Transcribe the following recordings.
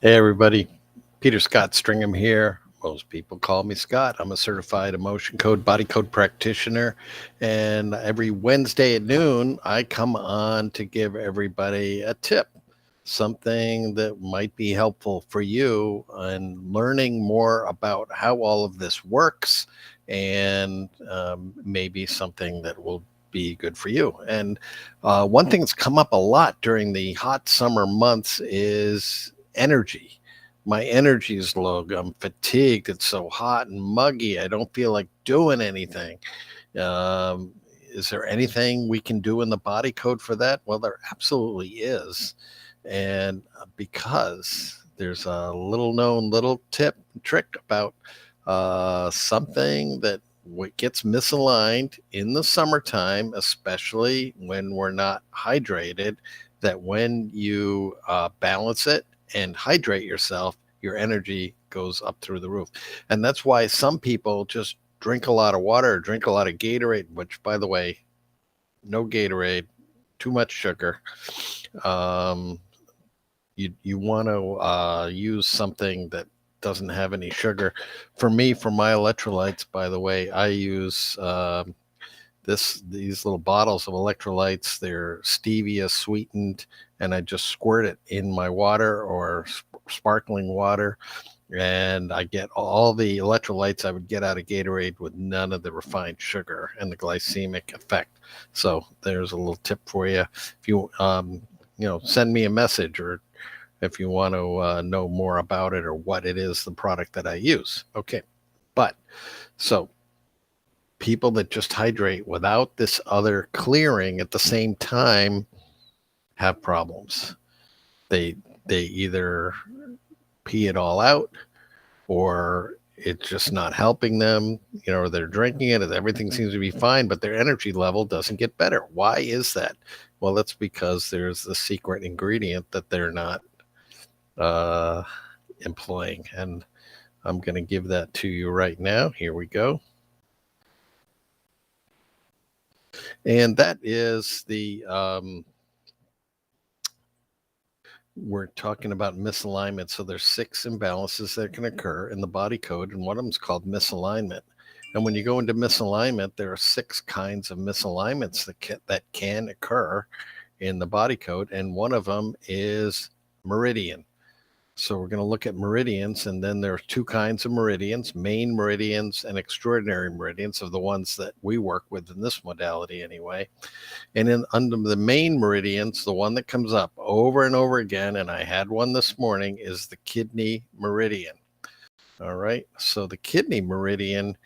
Hey, everybody. Peter Scott Stringham here. Most people call me Scott. I'm a certified emotion code, body code practitioner. And every Wednesday at noon, I come on to give everybody a tip, something that might be helpful for you in learning more about how all of this works and maybe something that will be good for you. And one thing that's come up a lot during the hot summer months is energy. My energy is low. I'm fatigued. It's so hot and muggy. I don't feel like doing anything. Um, is there anything we can do in the body code for that? Well, there absolutely is. And because there's a little known little tip trick about something that gets misaligned in the summertime, especially when we're not hydrated, that when you balance it and hydrate yourself, your energy goes up through the roof. And that's why some people just drink a lot of water or drink a lot of Gatorade, which, by the way, no Gatorade, too much sugar. Um, you want to use something that doesn't have any sugar. For me, for my electrolytes, by the way, I use these little bottles of electrolytes. They're stevia sweetened, and I just squirt it in my water or sparkling water, and I get all the electrolytes I would get out of Gatorade with none of the refined sugar and the glycemic effect. So there's a little tip for you. If you send me a message, or if you want to know more about it or what it is, the product that I use. Okay. But so people that just hydrate without this other clearing at the same time have problems. They they either pee it all out, or it's just not helping them, or they're drinking it and everything seems to be fine, but their energy level doesn't get better. Why is that? Well, that's because there's the secret ingredient that they're not uh, employing. And I'm going to give that to you right now. Here we go. And that is we're talking about misalignment. So there's 6 imbalances that can occur in the body code, and one of them is called misalignment. And when you go into misalignment, there are 6 kinds of misalignments that can occur in the body code, and one of them is meridian. So we're going to look at meridians, and then there are 2 kinds of meridians: main meridians and extraordinary meridians, are the ones that we work with in this modality anyway. And in under the main meridians, the one that comes up over and over again, and I had one this morning, is the kidney meridian. All right. So the kidney meridian,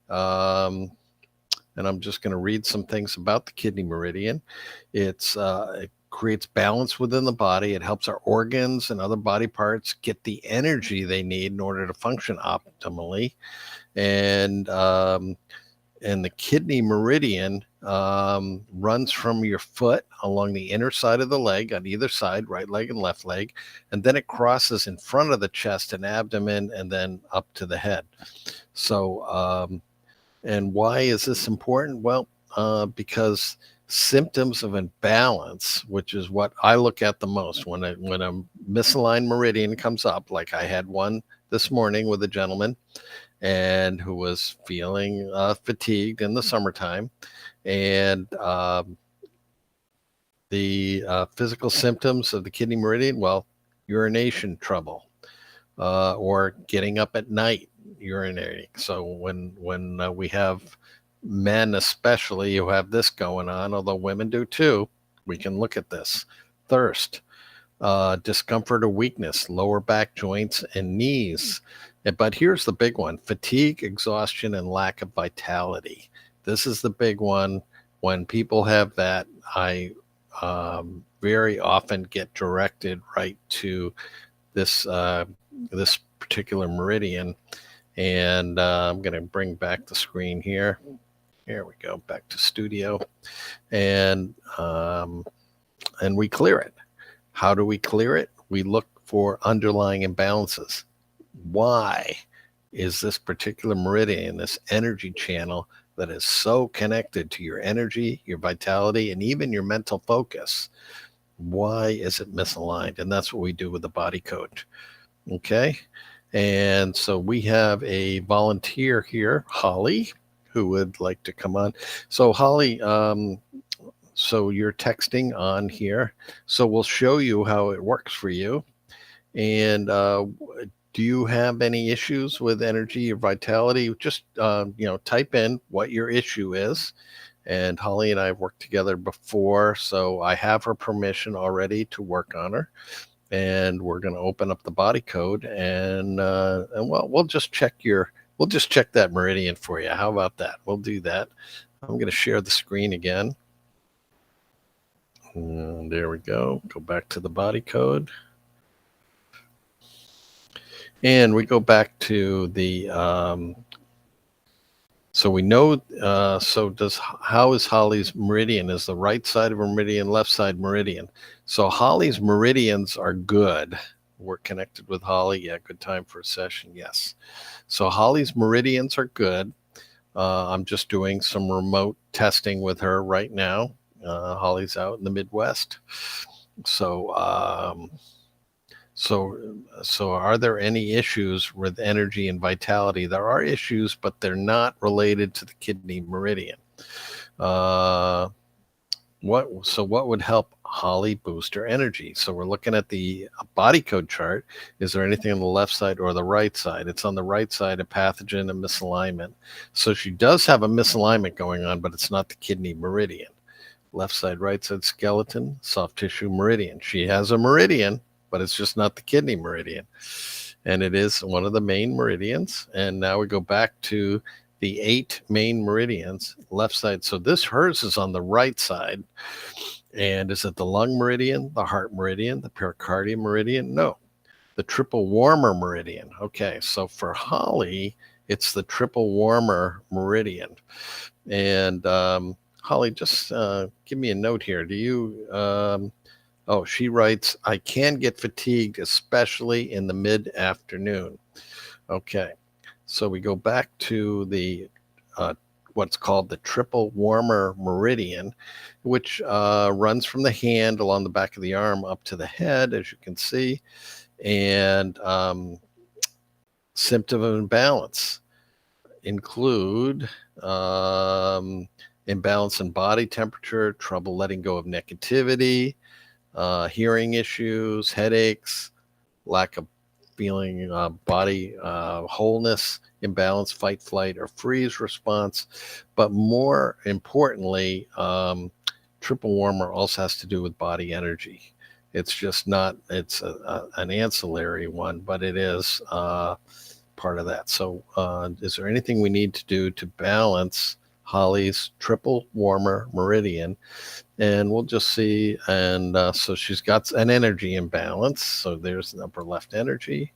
um, and I'm just going to read some things about the kidney meridian. It creates balance within the body. It helps our organs and other body parts get the energy they need in order to function optimally. And and the kidney meridian runs from your foot along the inner side of the leg on either side, right leg and left leg, and then it crosses in front of the chest and abdomen, and then up to the head. So, and why is this important? Well, because symptoms of imbalance, which is what I look at the most when a misaligned meridian comes up, like I had one this morning with a gentleman and who was feeling fatigued in the summertime. And the physical symptoms of the kidney meridian, well, urination trouble, or getting up at night urinating. So when we have men, especially, who have this going on, although women do too, we can look at this: thirst, discomfort or weakness, lower back joints and knees. But here's the big one: fatigue, exhaustion, and lack of vitality. This is the big one. When people have that, I very often get directed right to this particular meridian. And I'm going to bring back the screen here. Here we go, back to studio. And and we clear it. How do we clear it? We look for underlying imbalances. Why is this particular meridian, this energy channel that is so connected to your energy, your vitality, and even your mental focus, why is it misaligned? And that's what we do with the body code. Okay. And so we have a volunteer here, Holly, who would like to come on. So Holly, so you're texting on here. So we'll show you how it works for you. And do you have any issues with energy or vitality? Just type in what your issue is. And Holly and I have worked together before, so I have her permission already to work on her. And we're going to open up the body code, and well, we'll just check that meridian for you. How about that? We'll do that. I'm going to share the screen again. And there we go. Go back to the body code. And we go back to the, so we know, how is Holly's meridian? Is the right side of her meridian, left side meridian? So Holly's meridians are good. We're connected with Holly. Yeah, good time for a session. Yes. So Holly's meridians are good. I'm just doing some remote testing with her right now. Holly's out in the Midwest. So are there any issues with energy and vitality? There are issues, but they're not related to the kidney meridian. What would help Holly boost her energy? So we're looking at the body code chart. Is there anything on the left side or the right side? It's on the right side, a pathogen, a misalignment. So she does have a misalignment going on, but it's not the kidney meridian. Left side, right side, skeleton, soft tissue meridian. She has a meridian, but it's just not the kidney meridian. And it is one of the main meridians. And now we go back to the 8 main meridians, left side. So hers is on the right side. And is it the lung meridian, the heart meridian, the pericardium meridian? No, the triple warmer meridian. Okay, so for Holly, it's the triple warmer meridian. And Holly, just give me a note here. Do you... she writes, I can get fatigued, especially in the mid-afternoon. Okay, so we go back to the what's called the triple warmer meridian, which runs from the hand along the back of the arm up to the head, as you can see. And symptom of imbalance include imbalance in body temperature, trouble letting go of negativity, hearing issues, headaches, lack of feeling body wholeness, imbalance, fight, flight, or freeze response. But more importantly, triple warmer also has to do with body energy. It's just not, it's an ancillary one, but it is part of that. So is there anything we need to do to balance Holly's triple warmer meridian? And we'll just see. And so she's got an energy imbalance. So there's the upper left energy.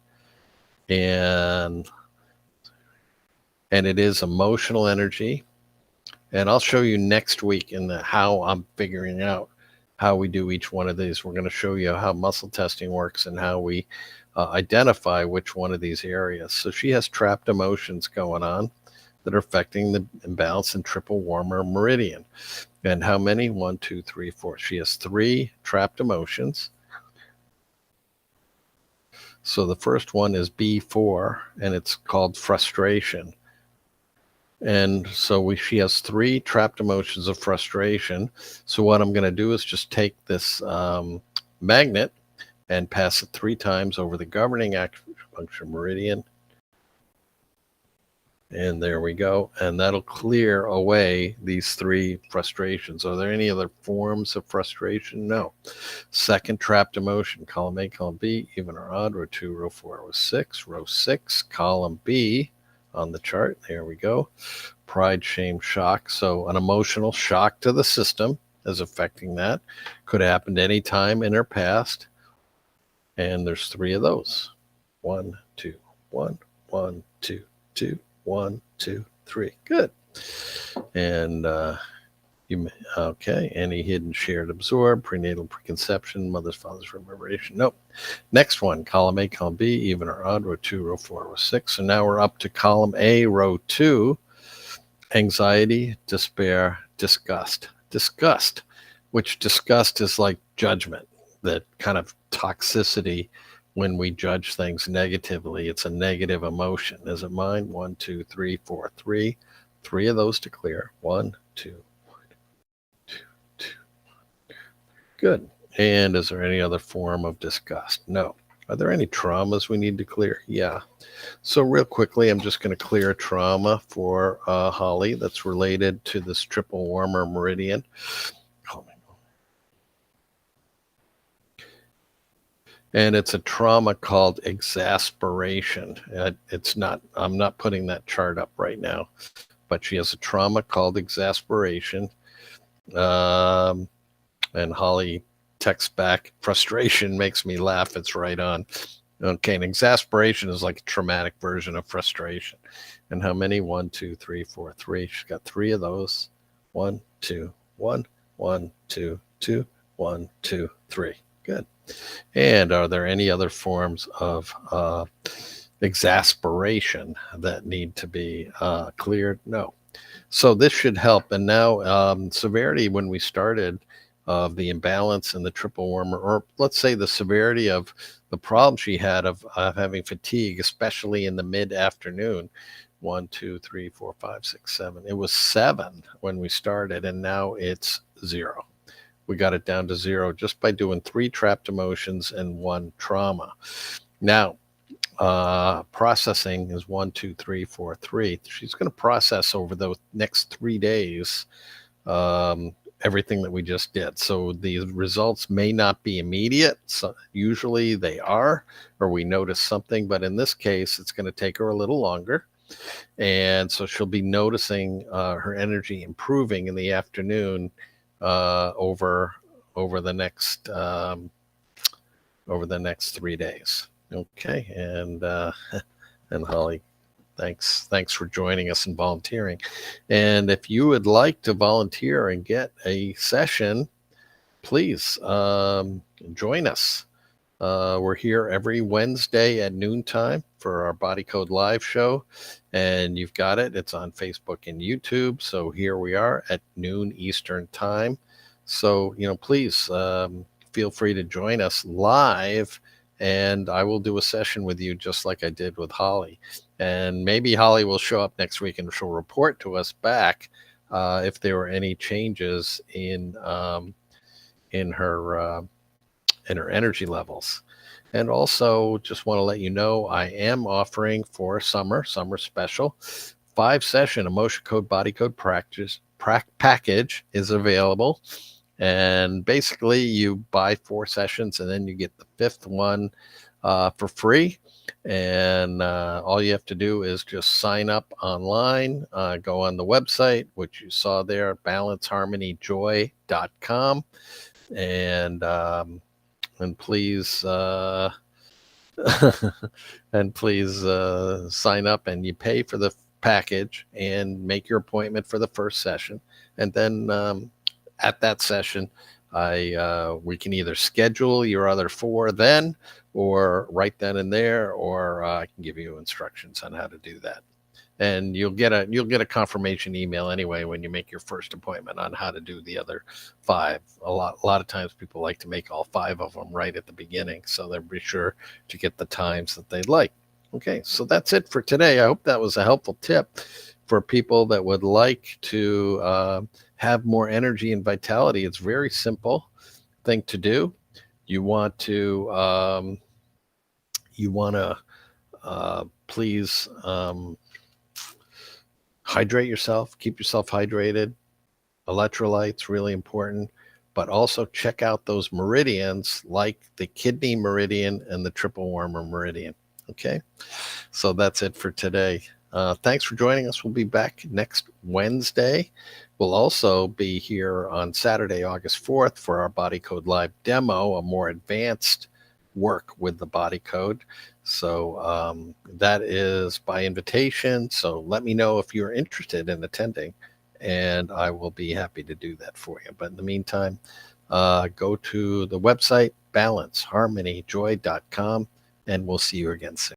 And it is emotional energy. And I'll show you next week in how I'm figuring out how we do each one of these. We're going to show you how muscle testing works and how we identify which one of these areas. So she has trapped emotions going on that are affecting the imbalance in triple warmer meridian. And how many? 1, 2, 3, 4. She has 3 trapped emotions. So the first one is B4, and it's called frustration. And so she has 3 trapped emotions of frustration. So what I'm going to do is just take this magnet and pass it 3 times over the governing acupuncture meridian. And there we go. And that'll clear away these 3 frustrations. Are there any other forms of frustration? No. Second trapped emotion, column A, column B, even or odd, row 2, row 4, row 6, row 6, column B on the chart. There we go. Pride, shame, shock. So an emotional shock to the system is affecting that. Could have happened any time in her past. And there's 3 of those. 1, 2, 1, 1, 2, 2. 1, 2, 3. Good. And okay. Any hidden, shared, absorbed, prenatal, preconception, mother's, father's reverberation. Nope. Next one, column A, column B, even or odd, row 2, row 4, row 6. So now we're up to column A, row 2, anxiety, despair, disgust. Which disgust is like judgment, that kind of toxicity when we judge things negatively. It's a negative emotion. Is it mine? 1, 2, 3, 4, 3. 3 of those to clear. 1, 2, 1, 2, 2. Good. And is there any other form of disgust? No. Are there any traumas we need to clear? Yeah. So real quickly, I'm just going to clear a trauma for Holly that's related to this triple warmer meridian. And it's a trauma called exasperation. I'm not putting that chart up right now, but she has a trauma called exasperation. And Holly texts back, frustration makes me laugh. It's right on. Okay, and exasperation is like a traumatic version of frustration. And how many? 1, 2, 3, 4, 3. She's got 3 of those. 1, 2, 1, 1, 2, 2, 1, 2, 3. Good. And are there any other forms of exasperation that need to be cleared? No. So this should help. And now severity, when we started, of the imbalance in the triple warmer, or let's say the severity of the problem she had of having fatigue, especially in the mid-afternoon. 1, 2, 3, 4, 5, 6, 7. It was 7 when we started, and now it's 0. We got it down to 0 just by doing 3 trapped emotions and 1 trauma. Now, processing is 1, 2, 3, 4, 3. She's going to process over the next 3 days everything that we just did. So the results may not be immediate. So usually they are, or we notice something, but in this case, it's going to take her a little longer. And so she'll be noticing her energy improving in the afternoon over the next 3 days. Okay, and Holly, thanks for joining us and volunteering. And if you would like to volunteer and get a session, please join us. We're here every Wednesday at noontime for our Body Code Live show, and you've got it. It's on Facebook and YouTube. So here we are at noon Eastern time. So, please feel free to join us live, and I will do a session with you just like I did with Holly. And maybe Holly will show up next week and she'll report to us back if there were any changes in her energy levels. And also just want to let you know, I am offering for summer special 5-session emotion code body code practice package is available. And basically you buy 4 sessions and then you get the 5th one for free. And all you have to do is just sign up online, go on the website, which you saw there, balanceharmonyjoy.com. And please sign up, and you pay for the package and make your appointment for the first session. And then at that session, we can either schedule your other 4 then, or right then and there, or I can give you instructions on how to do that. And you'll get a confirmation email anyway when you make your first appointment on how to do the other 5. A lot of times people like to make all 5 of them right at the beginning, so they'll be sure to get the times that they like. Okay, so that's it for today. I hope that was a helpful tip for people that would like to have more energy and vitality. It's a very simple thing to do. You want to please hydrate yourself, keep yourself hydrated. Electrolytes, really important, but also check out those meridians like the kidney meridian and the triple warmer meridian. Okay, so that's it for today. Thanks for joining us. We'll be back next Wednesday. We'll also be here on Saturday, August 4th for our Body Code Live demo, a more advanced work with the Body Code. So that is by invitation. So let me know if you're interested in attending, and I will be happy to do that for you. But in the meantime, go to the website, balanceharmonyjoy.com, and we'll see you again soon.